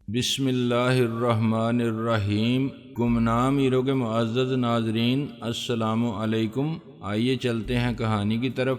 بسم اللہ الرحمن الرحیم۔ گمنام ہیرو کے معزز ناظرین، السلام علیکم۔ آئیے چلتے ہیں کہانی کی طرف۔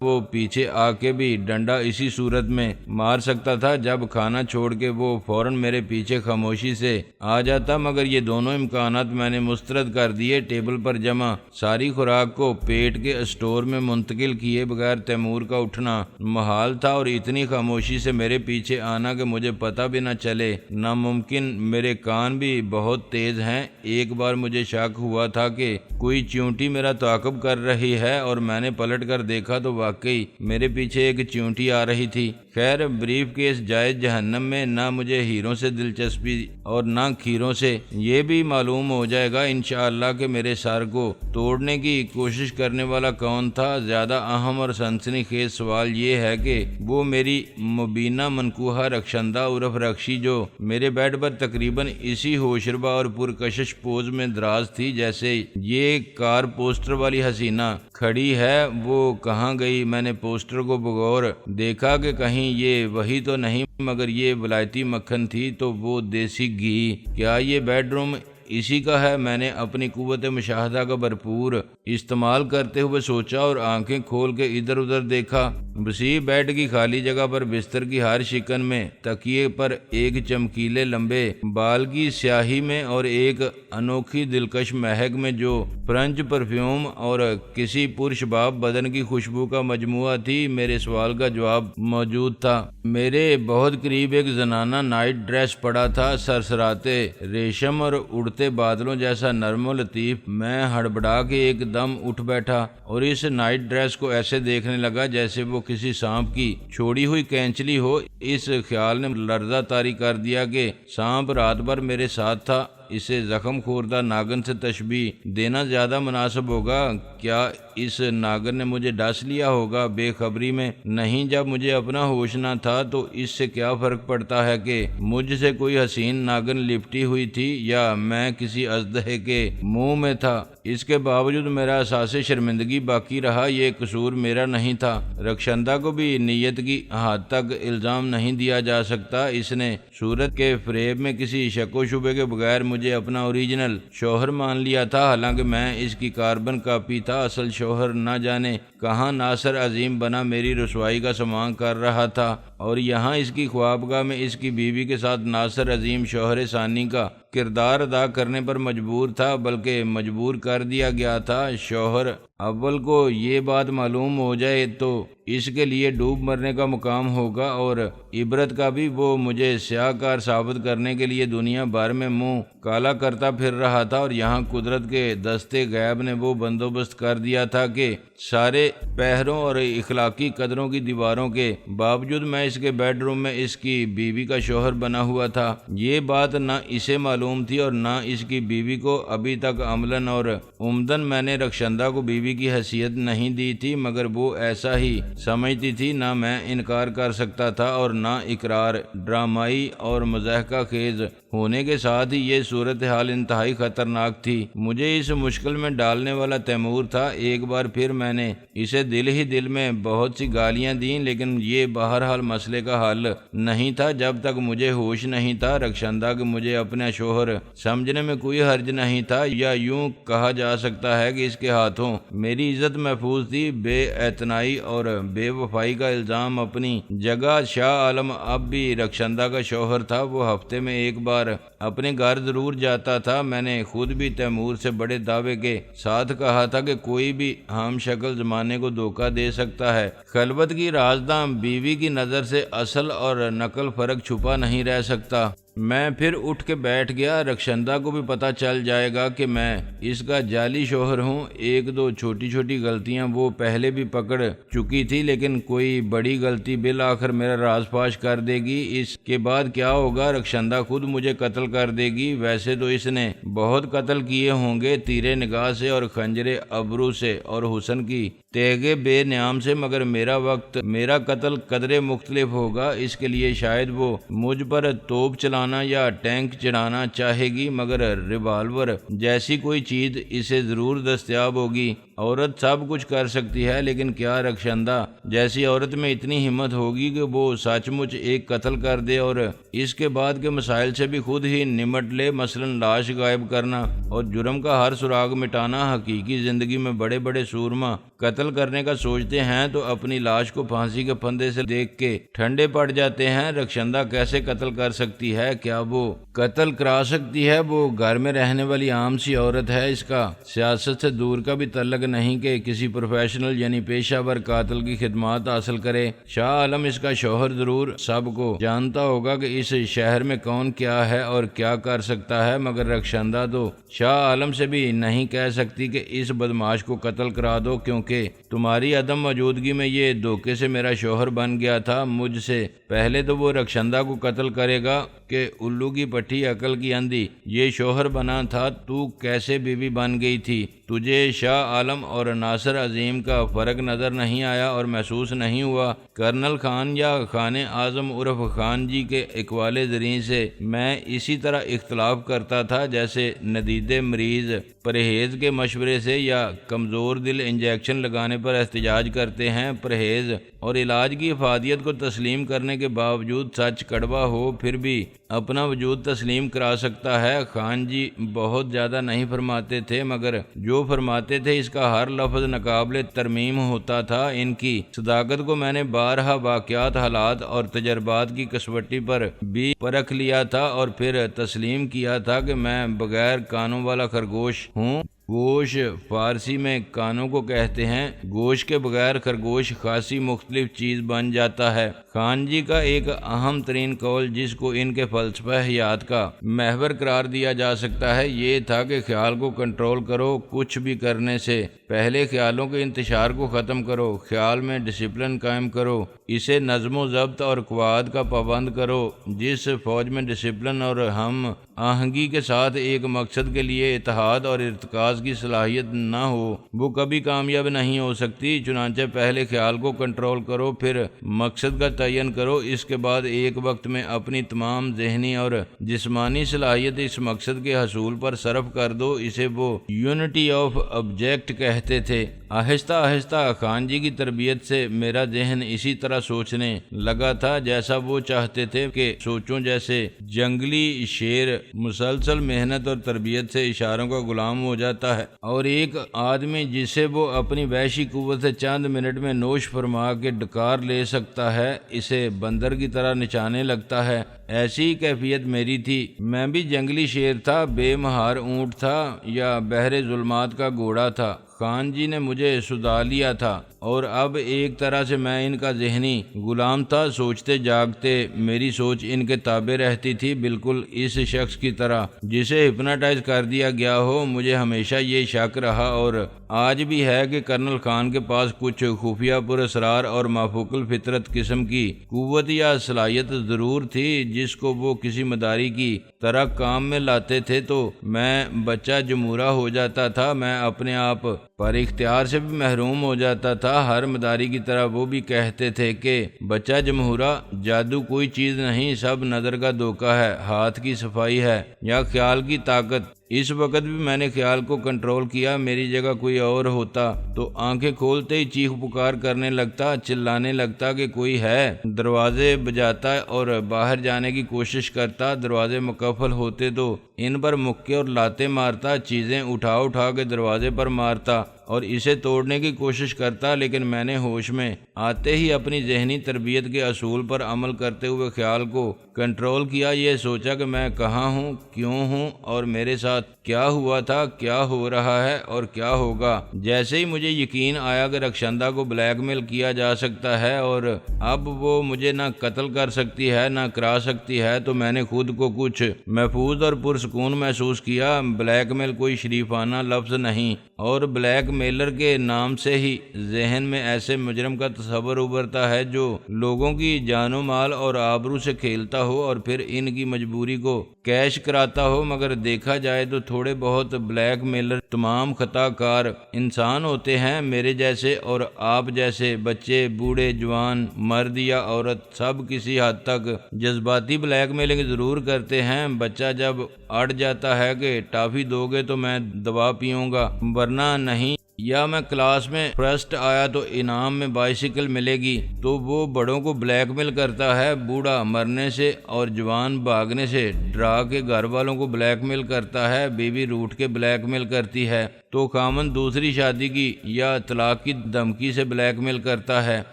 وہ پیچھے آ کے بھی ڈنڈا اسی صورت میں مار سکتا تھا جب کھانا چھوڑ کے وہ فوراً میرے پیچھے خاموشی سے آ جاتا، مگر یہ دونوں امکانات میں نے مسترد کر دیے۔ ٹیبل پر جمع ساری خوراک کو پیٹ کے اسٹور میں منتقل کیے بغیر تیمور کا اٹھنا محال تھا، اور اتنی خاموشی سے میرے پیچھے آنا کہ مجھے پتہ بھی نہ چلے ناممکن۔ میرے کان بھی بہت تیز ہیں۔ ایک بار مجھے شک ہوا تھا کہ کوئی چیونٹی میرا تعاقب کر رہی ہے، اور میں نے پلٹ کر دیکھا تو واقعی میرے پیچھے ایک چیونٹی آ رہی تھی۔ خیر، بریف کیس جائے جہنم میں، نہ مجھے ہیروں سے دلچسپی اور نہ کھیروں سے۔ یہ بھی معلوم ہو جائے گا انشاءاللہ کہ میرے سر کو توڑنے کی کوشش کرنے والا کون تھا۔ زیادہ اہم اور سنسنی خیز سوال یہ ہے کہ وہ میری مبینہ منکوحہ رخشندہ عرف رخشی، جو میرے بیڈ پر تقریباً اسی ہوشربا اور پرکشش پوز میں دراز تھی جیسے یہ کار پوسٹر والی حسینہ کھڑی ہے، وہ کہاں گئی؟ میں نے پوسٹر کو بغور دیکھا کہ کہیں یہ وہی تو نہیں، مگر یہ ولایتی مکھن تھی تو وہ دیسی گھی۔ کیا یہ بیڈ روم اسی کا ہے؟ میں نے اپنی قوت مشاہدہ کا بھرپور استعمال کرتے ہوئے سوچا اور آنکھیں کھول کے ادھر ادھر دیکھا۔ وسیع بیڈ کی خالی جگہ پر بستر کی ہر شکن میں تکیے پر ایک چمکیلے لمبے بال کی سیاہی میں اور ایک انوکھی دلکش مہک میں جو فرنچ پرفیوم اور کسی پرشباب بدن کی خوشبو کا مجموعہ تھی، میرے سوال کا جواب موجود تھا۔ میرے بہت قریب ایک زنانہ نائٹ ڈریس پڑا تھا، سرسراتے ریشم اور اڑتے بادلوں جیسا نرم و لطیف۔ میں ہڑبڑا کے ایک دم اٹھ بیٹھا اور اس نائٹ ڈریس کو ایسے دیکھنے لگا جیسے وہ کسی سانپ کی چھوڑی ہوئی کینچلی ہو۔ اس خیال نے لرزہ طاری کر دیا کہ سانپ رات بھر میرے ساتھ تھا۔ اسے زخم خوردہ ناگن سے تشبیہ دینا زیادہ مناسب ہوگا۔ کیا اس ناگن نے مجھے ڈس لیا ہوگا بے خبری میں؟ نہیں، جب مجھے اپنا ہوش نہ تھا تو اس سے کیا فرق پڑتا ہے کہ مجھ سے کوئی حسین ناگن لپٹی ہوئی تھی یا میں کسی اژدہے کے منہ میں تھا۔ اس کے باوجود میرا احساس شرمندگی باقی رہا۔ یہ قصور میرا نہیں تھا۔ رخشندہ کو بھی نیت کی حد تک الزام نہیں دیا جا سکتا۔ اس نے صورت کے فریب میں کسی شک و شبے کے بغیر مجھے اپنا اوریجنل شوہر مان لیا تھا، حالانکہ میں اس کی کاربن کاپی تھا۔ اصل شوہر نہ جانے کہاں ناصر عظیم بنا میری رسوائی کا سامان کر رہا تھا، اور یہاں اس کی خوابگاہ میں اس کی بیوی کے ساتھ ناصر عظیم شوہر ثانی کا کردار ادا کرنے پر مجبور تھا، بلکہ مجبور کر دیا گیا تھا۔ شوہر اول کو یہ بات معلوم ہو جائے تو اس کے لیے ڈوب مرنے کا مقام ہوگا، اور عبرت کا بھی۔ وہ مجھے سیاہ کار ثابت کرنے کے لیے دنیا بھر میں منہ کالا کرتا پھر رہا تھا، اور یہاں قدرت کے دستے غیب نے وہ بندوبست کر دیا تھا کہ سارے پہروں اور اخلاقی قدروں کی دیواروں کے باوجود میں اس کے بیڈ روم میں اس کی بیوی کا شوہر بنا ہوا تھا۔ یہ بات نہ اسے معلوم تھی اور نہ اس کی بیوی کو۔ ابھی تک عملاً اور عمدن میں نے رخشندہ کو بیوی کی حیثیت نہیں دی تھی، مگر وہ ایسا ہی سمجھتی تھی۔ نہ میں انکار کر سکتا تھا اور نہ اقرار۔ ڈرامائی اور مضحکہ خیز ہونے کے ساتھ ہی یہ صورتحال انتہائی خطرناک تھی۔ مجھے اس مشکل میں ڈالنے والا تیمور تھا۔ ایک بار پھر میں نے اسے دل ہی دل میں بہت سی گالیاں دیں، لیکن یہ بہرحال مسئلے کا حل نہیں تھا۔ جب تک مجھے ہوش نہیں تھا رخشندہ کہ مجھے اپنا شوہر سمجھنے میں کوئی حرج نہیں تھا، یا یوں کہا جا سکتا ہے کہ اس کے ہاتھوں میری عزت محفوظ تھی۔ بے اعتنائی اور بے وفائی کا الزام اپنی جگہ، شاہ عالم اب بھی رخشندہ کا شوہر تھا۔ وہ ہفتے میں ایک بار اپنے گھر ضرور جاتا تھا۔ میں نے خود بھی تیمور سے بڑے دعوے کے ساتھ کہا تھا کہ کوئی بھی ہم شکل زمانے کو دھوکہ دے سکتا ہے۔ خلوت کی رازداں بیوی کی نظر سے اصل اور نقل فرق چھپا نہیں رہ سکتا۔ میں پھر اٹھ کے بیٹھ گیا۔ رخشندہ کو بھی پتہ چل جائے گا کہ میں اس کا جعلی شوہر ہوں۔ ایک دو چھوٹی چھوٹی غلطیاں وہ پہلے بھی پکڑ چکی تھی، لیکن کوئی بڑی غلطی بالآخر میرا راز فاش کر دے گی۔ اس کے بعد کیا ہوگا؟ رخشندہ خود مجھے قتل کر دے گی۔ ویسے تو اس نے بہت قتل کیے ہوں گے، تیرے نگاہ سے اور خنجر ابرو سے اور حسن کی تیغ بے نیام سے، مگر میرا قتل قدرے مختلف ہوگا۔ اس کے لیے شاید وہ مجھ پر توپ چلانے چلانا یا ٹینک چڑھانا چاہے گی مگر ریوالور جیسی کوئی چیز اسے ضرور دستیاب ہوگی۔ عورت سب کچھ کر سکتی ہے لیکن کیا رخشندہ جیسی عورت میں اتنی ہمت ہوگی کہ وہ سچ مچ ایک قتل کر دے اور اس کے بعد کے مسائل سے بھی خود ہی نمٹ لے، مثلا لاش غائب کرنا اور جرم کا ہر سراغ مٹانا۔ حقیقی زندگی میں بڑے بڑے سورما قتل کرنے کا سوچتے ہیں تو اپنی لاش کو پھانسی کے پھندے سے دیکھ کے ٹھنڈے پڑ جاتے ہیں۔ رخشندہ کیسے قتل کر سکتی ہے؟ کیا وہ قتل کرا سکتی ہے؟ وہ گھر میں رہنے والی عام سی عورت ہے، اس کا سیاست سے دور کا بھی تعلق نہیں کہ کسی پروفیشنل یعنی پیشہ ور قاتل کی خدمات حاصل کرے۔ شاہ عالم اس کا شوہر ضرور سب کو جانتا ہوگا کہ اس شہر میں کون کیا ہے اور کیا کر سکتا ہے، مگر رخشندہ تو شاہ عالم سے بھی نہیں کہہ سکتی کہ اس بدماش کو قتل کرا دو، کیونکہ تمہاری عدم موجودگی میں یہ دھوکے سے میرا شوہر بن گیا تھا۔ مجھ سے پہلے تو وہ رخشندہ کو قتل کرے گا کہ الو کی پٹھی عقل کی اندھی یہ شوہر بنا تھا، تو کیسے بیوی بن گئی تھی؟ تجھے شاہ عالم اور ناصر عظیم کا فرق نظر نہیں آیا اور محسوس نہیں ہوا؟ کرنل خان یا خان اعظم عرف خان جی کے اقوال زریں سے میں اسی طرح اختلاف کرتا تھا جیسے ندید مریض پرہیز کے مشورے سے یا کمزور دل انجیکشن لگانے پر احتجاج کرتے ہیں۔ پرہیز اور علاج کی افادیت کو تسلیم کرنے کے باوجود سچ کڑوا ہو پھر بھی اپنا وجود تسلیم کرا سکتا ہے۔ خان جی بہت زیادہ نہیں فرماتے تھے مگر جو فرماتے تھے اس کا ہر لفظ ناقابل ترمیم ہوتا تھا۔ ان کی صداقت کو میں نے بارہا واقعات، حالات اور تجربات کی کسوٹی پر بھی پرکھ لیا تھا اور پھر تسلیم کیا تھا کہ میں بغیر کانوں والا خرگوش ہوں۔ گوش فارسی میں کانوں کو کہتے ہیں، گوش کے بغیر خرگوش خاصی مختلف چیز بن جاتا ہے۔ خان جی کا ایک اہم ترین قول جس کو ان کے فلسفہ حیات کا محور قرار دیا جا سکتا ہے یہ تھا کہ خیال کو کنٹرول کرو، کچھ بھی کرنے سے پہلے خیالوں کے انتشار کو ختم کرو، خیال میں ڈسپلن قائم کرو، اسے نظم و ضبط اور قواعد کا پابند کرو۔ جس فوج میں ڈسپلن اور ہم آہنگی کے ساتھ ایک مقصد کے لیے اتحاد اور ارتکاز کی صلاحیت نہ ہو وہ کبھی کامیاب نہیں ہو سکتی۔ چنانچہ پہلے خیال کو کنٹرول کرو، پھر مقصد کا تعین کرو، اس کے بعد ایک وقت میں اپنی تمام ذہنی اور جسمانی صلاحیت اس مقصد کے حصول پر صرف کر دو۔ اسے وہ یونٹی آف آبجیکٹ کہتے تھے۔ آہستہ آہستہ خان جی کی تربیت سے میرا ذہن اسی طرح سوچنے لگا تھا جیسا وہ چاہتے تھے کہ سوچوں، جیسے جنگلی شیر مسلسل محنت اور تربیت سے اشاروں کا غلام ہو جاتا ہے اور ایک آدمی جسے وہ اپنی وحشی قوت سے چند منٹ میں نوش فرما کے ڈکار لے سکتا ہے اسے بندر کی طرح نچانے لگتا ہے۔ ایسی ہی کیفیت میری تھی۔ میں بھی جنگلی شیر تھا، بے مہار اونٹ تھا یا بحر ظلمات کا گھوڑا تھا۔ خان جی نے مجھے سدھا لیا تھا اور اب ایک طرح سے میں ان کا ذہنی غلام تھا۔ سوچتے جاگتے میری سوچ ان کے تابع رہتی تھی، بالکل اس شخص کی طرح جسے ہپناٹائز کر دیا گیا ہو۔ مجھے ہمیشہ یہ شک رہا اور آج بھی ہے کہ کرنل خان کے پاس کچھ خفیہ پر اسرار اور مافوق الفطرت قسم کی قوت یا صلاحیت ضرور تھی جس کو وہ کسی مداری کی طرح کام میں لاتے تھے تو میں بچہ جمہورہ ہو جاتا تھا، میں اپنے آپ پر اختیار سے بھی محروم ہو جاتا تھا۔ ہر مداری کی طرح وہ بھی کہتے تھے کہ بچہ جمہورہ جادو کوئی چیز نہیں، سب نظر کا دھوکہ ہے، ہاتھ کی صفائی ہے یا خیال کی طاقت۔ اس وقت بھی میں نے خیال کو کنٹرول کیا۔ میری جگہ کوئی اور ہوتا تو آنکھیں کھولتے ہی چیخ پکار کرنے لگتا، چلانے لگتا کہ کوئی ہے، دروازے بجاتا اور باہر جانے کی کوشش کرتا۔ دروازے مقفل ہوتے تو ان پر مکے اور لاتے مارتا، چیزیں اٹھا اٹھا کے دروازے پر مارتا اور اسے توڑنے کی کوشش کرتا، لیکن میں نے ہوش میں آتے ہی اپنی ذہنی تربیت کے اصول پر عمل کرتے ہوئے خیال کو کنٹرول کیا۔ یہ سوچا کہ میں کہاں ہوں، کیوں ہوں اور میرے ساتھ کیا ہوا تھا، کیا ہو رہا ہے اور کیا ہوگا۔ جیسے ہی مجھے یقین آیا کہ رخشندہ کو بلیک میل کیا جا سکتا ہے اور اب وہ مجھے نہ قتل کر سکتی ہے نہ کرا سکتی ہے تو میں نے خود کو کچھ محفوظ اور پرسکون محسوس کیا۔ بلیک میل کوئی شریفانہ لفظ نہیں اور بلیک میلر کے نام سے ہی ذہن میں ایسے مجرم کا تصور ابھرتا ہے جو لوگوں کی جان و مال اور آبرو سے کھیلتا ہو اور پھر ان کی مجبوری کو کیش کراتا ہو۔ مگر دیکھا جائے تو تھوڑے بہت بلیک میلر تمام خطا کار انسان ہوتے ہیں، میرے جیسے اور آپ جیسے، بچے، بوڑھے، جوان، مرد یا عورت، سب کسی حد تک جذباتی بلیک میلنگ ضرور کرتے ہیں۔ بچہ جب اڑ جاتا ہے کہ ٹافی دو گے تو میں دوا پیوں گا ورنہ نہیں، یا میں کلاس میں فرسٹ آیا تو انعام میں بائیسیکل ملے گی، تو وہ بڑوں کو بلیک میل کرتا ہے، بوڑھا مرنے سے اور جوان بھاگنے سے ڈرا کے گھر والوں کو بلیک میل کرتا ہے، بیوی روٹھ کے بلیک میل کرتی ہے تو خامن دوسری شادی کی یا طلاق کی دھمکی سے بلیک میل کرتا ہے،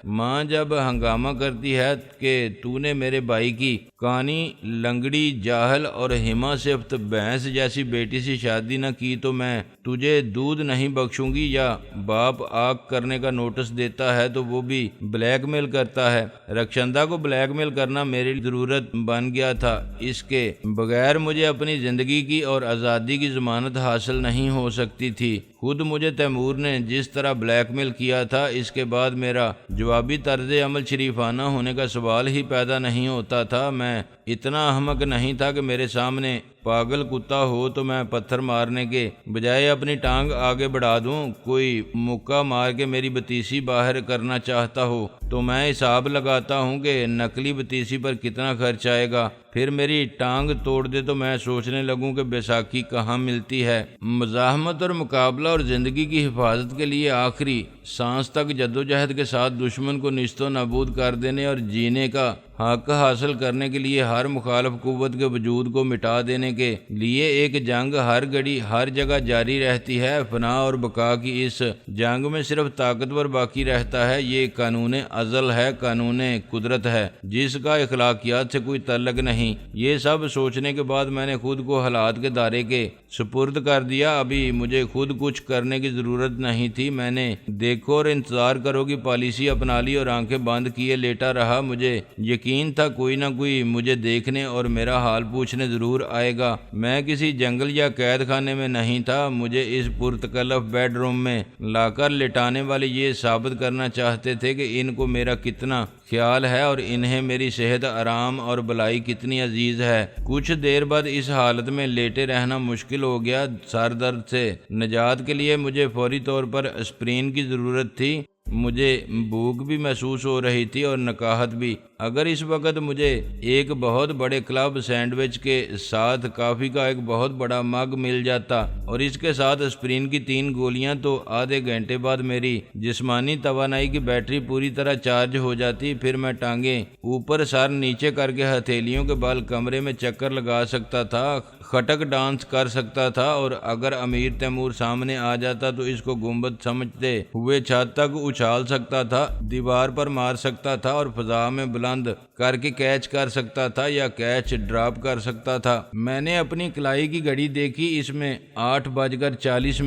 ماں جب ہنگامہ کرتی ہے کہ تو نے میرے بھائی کی کانی لنگڑی جاہل اور ہما صفت بھینس جیسی بیٹی سے شادی نہ کی تو میں تجھے دودھ نہیں بخشوں گی، یا باپ آگ کرنے کا نوٹس دیتا ہے تو وہ بھی بلیک میل کرتا ہے۔ رخشندہ کو بلیک میل کرنا میری ضرورت بن گیا تھا، اس کے بغیر مجھے اپنی زندگی کی اور آزادی کی ضمانت حاصل نہیں ہو سکتی تھی۔ خود مجھے تیمور نے جس طرح بلیک میل کیا تھا، اس کے بعد میرا جوابی طرز عمل شریفانہ ہونے کا سوال ہی پیدا نہیں ہوتا تھا۔ میں اتنا احمق نہیں تھا کہ میرے سامنے پاگل کتا ہو تو میں پتھر مارنے کے بجائے اپنی ٹانگ آگے بڑھا دوں، کوئی مکہ مار کے میری بتیسی باہر کرنا چاہتا ہو تو میں حساب لگاتا ہوں کہ نقلی بتیسی پر کتنا خرچ آئے گا، پھر میری ٹانگ توڑ دے تو میں سوچنے لگوں کہ بیساکھی کہاں ملتی ہے۔ مزاحمت اور مقابلہ اور زندگی کی حفاظت کے لیے آخری سانس تک جدوجہد کے ساتھ دشمن کو نیست و نابود کر دینے اور جینے کا حق حاصل کرنے کے لیے ہر مخالف قوت کے وجود کو مٹا دینے کے لیے ایک جنگ ہر گھڑی ہر جگہ جاری رہتی ہے۔ فنا اور بقا کی اس جنگ میں صرف طاقتور باقی رہتا ہے، یہ قانون ازل ہے، قانون قدرت ہے جس کا اخلاقیات سے کوئی تعلق نہیں۔ یہ سب سوچنے کے بعد میں نے خود کو حالات کے دائرے کے سپرد کر دیا، ابھی مجھے خود کچھ کرنے کی ضرورت نہیں تھی۔ میں نے دیکھو اور انتظار کرو کی پالیسی اپنا لی اور آنکھیں بند کیے لیٹا رہا۔ مجھے یقین تھا کوئی نہ کوئی مجھے دیکھنے اور میرا حال پوچھنے ضرور آئے گا۔ میں کسی جنگل یا قید خانے میں نہیں تھا، مجھے اس پرتکلف بیڈ روم میں لا کر لٹانے والے یہ ثابت کرنا چاہتے تھے کہ ان کو میرا کتنا خیال ہے اور انہیں میری صحت، آرام اور بھلائی کتنی عزیز ہے۔ کچھ دیر بعد اس حالت میں لیٹے رہنا مشکل ہو گیا۔ سر درد سے نجات کے لیے مجھے فوری طور پر اسپرین کی ضرورت تھی۔ مجھے بھوک بھی محسوس ہو رہی تھی اور نکاہت بھی۔ اگر اس وقت مجھے ایک بہت بڑے کلب سینڈوچ کے ساتھ کافی کا ایک بہت بڑا مگ مل جاتا اور اس کے ساتھ اسپرین کی 3 گولیاں تو آدھے گھنٹے بعد میری جسمانی توانائی کی بیٹری پوری طرح چارج ہو جاتی۔ پھر میں ٹانگیں اوپر سر نیچے کر کے ہتھیلیوں کے بال کمرے میں چکر لگا سکتا تھا، خٹک ڈانس کر سکتا تھا، اور اگر امیر تیمور سامنے آ جاتا تو اس کو گنبد سمجھتے ہوئے چھت تک اچھال سکتا تھا، دیوار پر مار سکتا تھا اور فضا میں بلند کر کے کیچ کر سکتا تھا یا کیچ ڈراپ کر سکتا تھا۔ میں نے اپنی کلائی کی گھڑی دیکھی، اس میں 8:40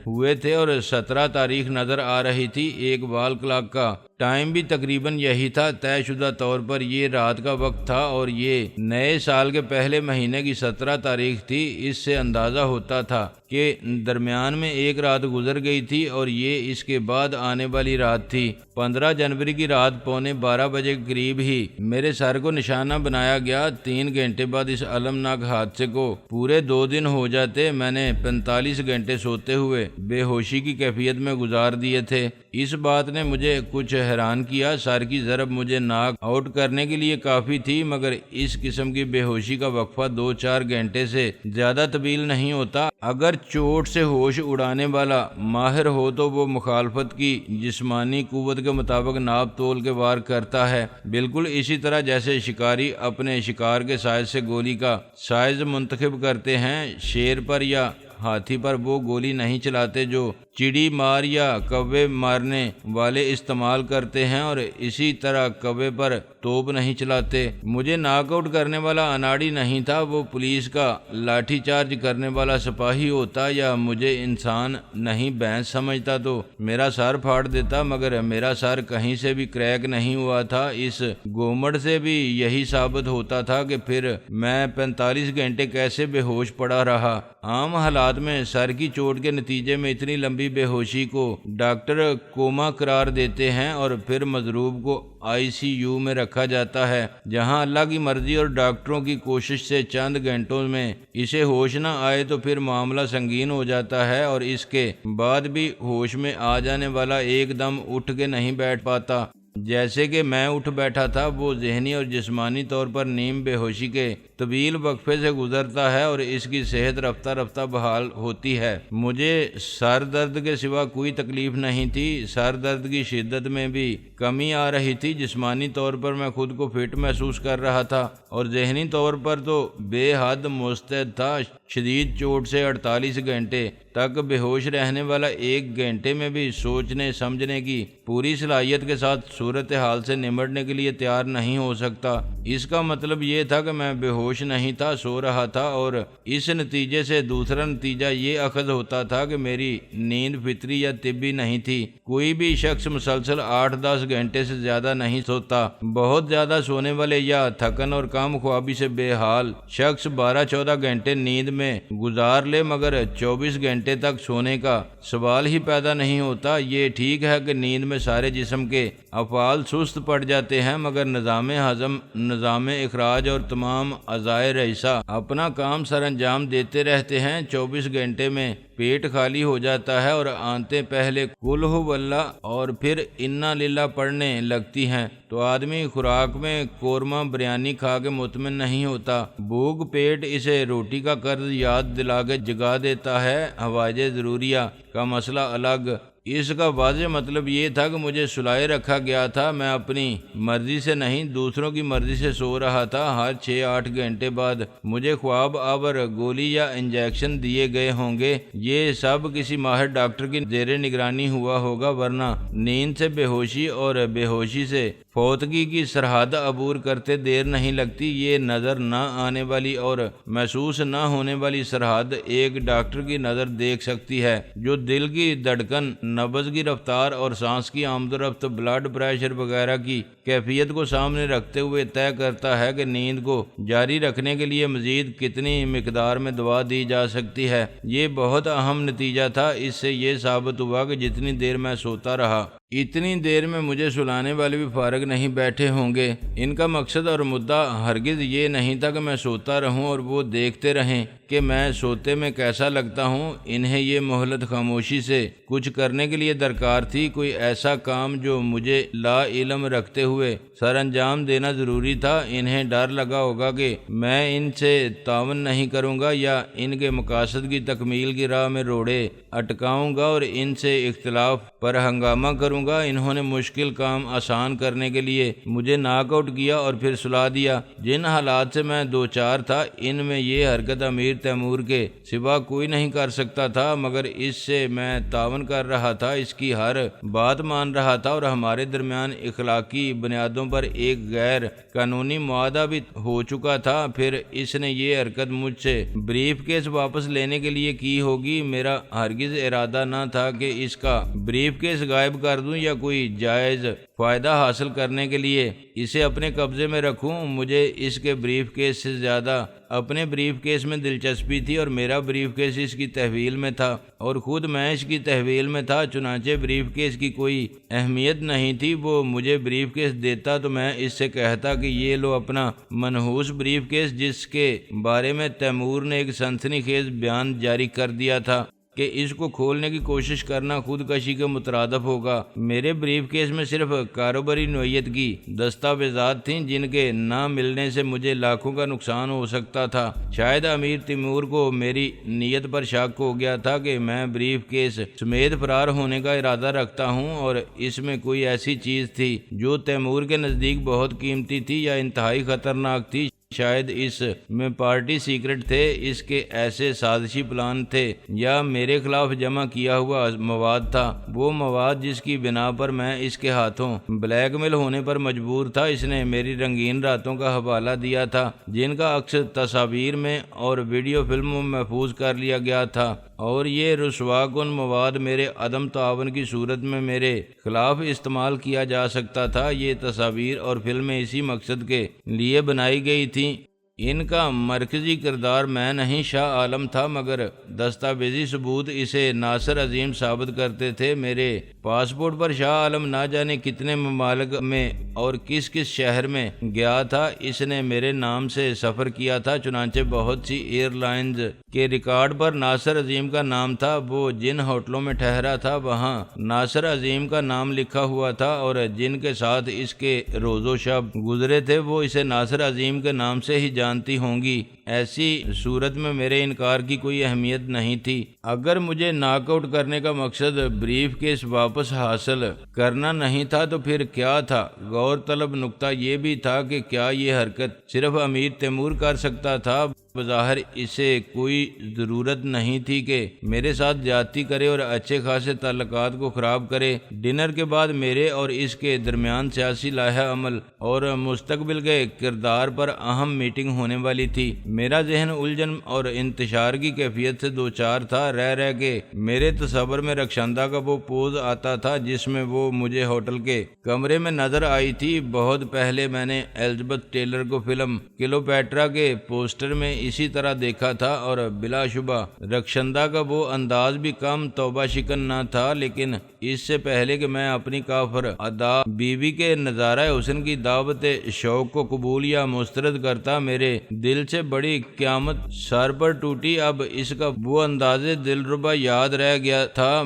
ہوئے تھے اور 17 تاریخ نظر آ رہی تھی۔ ایک وال کلاک کا ٹائم بھی تقریباً یہی تھا۔ طے شدہ طور پر یہ رات کا وقت تھا اور یہ نئے سال کے پہلے مہینے کی 17 تاریخ تھی۔ اس سے اندازہ ہوتا تھا کہ درمیان میں ایک رات گزر گئی تھی اور یہ اس کے بعد آنے والی رات تھی۔ 15 جنوری کی رات 11:15 بجے کے قریب ہی میرے سر کو نشانہ بنایا گیا۔ 3 گھنٹے بعد اس المناک حادثے کو پورے 2 دن ہو جاتے۔ میں نے 45 گھنٹے سوتے ہوئے بے ہوشی کی کیفیت میں گزار دیے تھے۔ اس بات نے مجھے کچھ حیران کیا۔ سر کی ضرب مجھے ناک آؤٹ کرنے کے لیے کافی تھی، مگر اس قسم کی بے ہوشی کا وقفہ 2-4 گھنٹے سے زیادہ طویل نہیں ہوتا۔ اگر چوٹ سے ہوش اڑانے والا ماہر ہو تو وہ مخالفت کی جسمانی قوت کے مطابق ناپ تول کے وار کرتا ہے، بالکل اسی طرح جیسے شکاری اپنے شکار کے سائز سے گولی کا سائز منتخب کرتے ہیں۔ شیر پر یا ہاتھی پر وہ گولی نہیں چلاتے جو چڑی مار یا کوے مارنے والے استعمال کرتے ہیں، اور اسی طرح کوے پر توپ نہیں چلاتے۔ مجھے ناک آؤٹ کرنے والا اناڑی نہیں تھا، وہ پولیس کا لاٹھی چارج کرنے والا سپاہی ہوتا یا مجھے انسان نہیں بھینس سمجھتا تو میرا سر پھاڑ دیتا، مگر میرا سر کہیں سے بھی کریک نہیں ہوا تھا۔ اس گومڑ سے بھی یہی ثابت ہوتا تھا کہ پھر میں 45 گھنٹے کیسے بے ہوش پڑا رہا۔ عام حالات حالات میں سر کی چوٹ کے نتیجے میں اتنی لمبی بے ہوشی کو ڈاکٹر کوما قرار دیتے ہیں اور پھر مضروب کو ICU میں رکھا جاتا ہے، جہاں اللہ کی مرضی اور ڈاکٹروں کی کوشش سے چند گھنٹوں میں اسے ہوش نہ آئے تو پھر معاملہ سنگین ہو جاتا ہے اور اس کے بعد بھی ہوش میں آ جانے والا ایک دم اٹھ کے نہیں بیٹھ پاتا جیسے کہ میں اٹھ بیٹھا تھا۔ وہ ذہنی اور جسمانی طور پر نیم بے ہوشی کے طویل وقفے سے گزرتا ہے اور اس کی صحت رفتہ رفتہ بحال ہوتی ہے۔ مجھے سر درد کے سوا کوئی تکلیف نہیں تھی۔ سر درد کی شدت میں بھی کمی آ رہی تھی۔ جسمانی طور پر میں خود کو فٹ محسوس کر رہا تھا اور ذہنی طور پر تو بے حد مستعد تھا۔ شدید چوٹ سے 48 گھنٹے تک بے ہوش رہنے والا 1 گھنٹے میں بھی سوچنے سمجھنے کی پوری صلاحیت کے ساتھ صورتحال سے نمٹنے کے لیے تیار نہیں ہو سکتا۔ اس کا مطلب یہ تھا کہ میں بے ہوش نہیں تھا، سو رہا تھا، اور اس نتیجے سے دوسرا نتیجہ یہ اخذ ہوتا تھا کہ میری نیند فطری یا طبی نہیں تھی۔ کوئی بھی شخص مسلسل 8-10 گھنٹے سے زیادہ نہیں سوتا۔ بہت زیادہ سونے والے یا تھکن اور کام خوابی سے بے حال شخص 12-14 گھنٹے نیند میں گزار لے، مگر 24 گھنٹے تک سونے کا سوال ہی پیدا نہیں ہوتا۔ یہ ٹھیک ہے کہ نیند میں سارے جسم کے افعال سست پڑ جاتے ہیں، مگر نظام ہضم، نظام اخراج اور تمام اعضائے رئیسہ اپنا کام سر انجام دیتے رہتے ہیں۔ 24 گھنٹے میں پیٹ خالی ہو جاتا ہے اور آنتیں پہلے قل ہو اللہ اور پھر انا للہ پڑھنے لگتی ہیں تو آدمی خوراک میں قورمہ بریانی کھا کے مطمئن نہیں ہوتا۔ بھوک پیٹ اسے روٹی کا قرض یاد دلا کے جگا دیتا ہے۔ حوائج ضروریہ کا مسئلہ الگ۔ اس کا واضح مطلب یہ تھا کہ مجھے سلائے رکھا گیا تھا۔ میں اپنی مرضی سے نہیں، دوسروں کی مرضی سے سو رہا تھا۔ ہر 6-8 گھنٹے بعد مجھے خواب آور گولی یا انجیکشن دیے گئے ہوں گے۔ یہ سب کسی ماہر ڈاکٹر کی زیر نگرانی ہوا ہوگا، ورنہ نیند سے بے ہوشی اور بے ہوشی سے فوتگی کی سرحد عبور کرتے دیر نہیں لگتی۔ یہ نظر نہ آنے والی اور محسوس نہ ہونے والی سرحد ایک ڈاکٹر کی نظر دیکھ سکتی ہے، جو دل کی دھڑکن، نبض کی رفتار اور سانس کی آمد و رفت، بلڈ پریشر وغیرہ کی کیفیت کو سامنے رکھتے ہوئے طے کرتا ہے کہ نیند کو جاری رکھنے کے لیے مزید کتنی مقدار میں دوا دی جا سکتی ہے۔ یہ بہت اہم نتیجہ تھا۔ اس سے یہ ثابت ہوا کہ جتنی دیر میں سوتا رہا، اتنی دیر میں مجھے سلانے والے بھی فارغ نہیں بیٹھے ہوں گے۔ ان کا مقصد اور مدعا ہرگز یہ نہیں تھا کہ میں سوتا رہوں اور وہ دیکھتے رہیں کہ میں سوتے میں کیسا لگتا ہوں۔ انہیں یہ مہلت خاموشی سے کچھ کرنے کے لیے درکار تھی، کوئی ایسا کام جو مجھے لا علم رکھتے ہوئے سر انجام دینا ضروری تھا۔ انہیں ڈر لگا ہوگا کہ میں ان سے تعاون نہیں کروں گا یا ان کے مقاصد کی تکمیل کی راہ میں روڑے اٹکاؤں گا اور ان سے اختلاف پر ہنگامہ کروں گا۔ انہوں نے مشکل کام آسان کرنے کے لیے مجھے ناک آؤٹ کیا اور پھر سلا دیا۔ جن حالات سے میں دوچار تھا، ان میں یہ حرکت امیر تیمور کے سوا کوئی نہیں کر سکتا تھا، مگر اس سے میں تعاون کر رہا تھا، اس کی ہر بات مان رہا تھا اور ہمارے درمیان اخلاقی بنیادوں پر ایک غیر قانونی معاہدہ بھی ہو چکا تھا۔ پھر اس نے یہ حرکت مجھ سے بریف کیس واپس لینے کے لیے کی ہوگی۔ میرا ہرگز ارادہ نہ تھا کہ اس کا بریف کیس غائب کر دوں یا کوئی جائز فائدہ حاصل کرنے کے لیے اسے اپنے قبضے میں رکھوں۔ مجھے اس کے بریف کیس سے زیادہ اپنے بریف کیس میں دلچسپی تھی اور میرا بریف کیس اس کی تحویل میں تھا اور خود میں اس کی تحویل میں تھا۔ چنانچہ بریف کیس کی کوئی اہمیت نہیں تھی۔ وہ مجھے بریف کیس دیتا تو میں اس سے کہتا کہ یہ لو اپنا منحوس بریف کیس، جس کے بارے میں تیمور نے ایک سنسنی خیز بیان جاری کر دیا تھا کہ اس کو کھولنے کی کوشش کرنا خودکشی کے مترادف ہوگا۔ میرے بریف کیس میں صرف کاروباری نوعیت کی دستاویزات تھیں، جن کے نہ ملنے سے مجھے لاکھوں کا نقصان ہو سکتا تھا۔ شاید امیر تیمور کو میری نیت پر شک ہو گیا تھا کہ میں بریف کیس سمیت فرار ہونے کا ارادہ رکھتا ہوں، اور اس میں کوئی ایسی چیز تھی جو تیمور کے نزدیک بہت قیمتی تھی یا انتہائی خطرناک تھی۔ شاید اس میں پارٹی سیکرٹ تھے، اس کے ایسے سازشی پلان تھے، یا میرے خلاف جمع کیا ہوا مواد تھا، وہ مواد جس کی بنا پر میں اس کے ہاتھوں بلیک میل ہونے پر مجبور تھا۔ اس نے میری رنگین راتوں کا حوالہ دیا تھا، جن کا عکس تصاویر میں اور ویڈیو فلموں میں محفوظ کر لیا گیا تھا، اور یہ رسوا کن مواد میرے عدم تعاون کی صورت میں میرے خلاف استعمال کیا جا سکتا تھا۔ یہ تصاویر اور فلمیں اسی مقصد کے لیے بنائی گئی تھیں ان کا مرکزی کردار میں نہیں شاہ عالم تھا، مگر دستاویزی ثبوت اسے ناصر عظیم ثابت کرتے تھے۔ میرے پاسپورٹ پر شاہ عالم نہ جانے کتنے ممالک میں اور کس کس شہر میں گیا تھا، اس نے میرے نام سے سفر کیا تھا۔ چنانچہ بہت سی ایئر لائنز کے ریکارڈ پر ناصر عظیم کا نام تھا۔ وہ جن ہوٹلوں میں ٹھہرا تھا وہاں ناصر عظیم کا نام لکھا ہوا تھا، اور جن کے ساتھ اس کے روز و شب گزرے تھے وہ اسے ناصر عظیم کے نام سے ہی جانتی ہوں گی۔ ایسی صورت میں میرے انکار کی کوئی اہمیت نہیں تھی۔ اگر مجھے ناک آؤٹ کرنے کا مقصد بریف کیس واپس حاصل کرنا نہیں تھا تو پھر کیا تھا؟ غور طلب نکتہ یہ بھی تھا کہ کیا یہ حرکت صرف امیر تیمور کر سکتا تھا؟ بظاہر اسے کوئی ضرورت نہیں تھی کہ میرے ساتھ زیادتی کرے اور اچھے خاصے تعلقات کو خراب کرے۔ ڈنر کے بعد میرے اور اس کے درمیان سیاسی لائحہ عمل اور مستقبل کے کردار پر اہم میٹنگ ہونے والی تھی۔ میرا ذہن الجھن اور انتشار کی کیفیت سے دوچار تھا۔ رہ کے میرے تصور میں رخشندہ کا وہ پوز آتا تھا جس میں وہ مجھے ہوٹل کے کمرے میں نظر آئی تھی۔ بہت پہلے میں نے الزبتھ ٹیلر کو فلم کلیوپیٹرا کے پوسٹر میں اسی طرح دیکھا تھا، اور بلا شبہ رخشندہ کا وہ انداز بھی کم توبہ شکن نہ تھا، لیکن اس سے پہلے کہ میں اپنی کافر ادا بیوی کے نظارہ حسن کی دعوت شوق کو قبول یا مسترد کرتا، میرے دل سے بڑی قیامت سر پر ٹوٹی۔ اب اس کا وہ انداز دلربا یاد رہ گیا تھا۔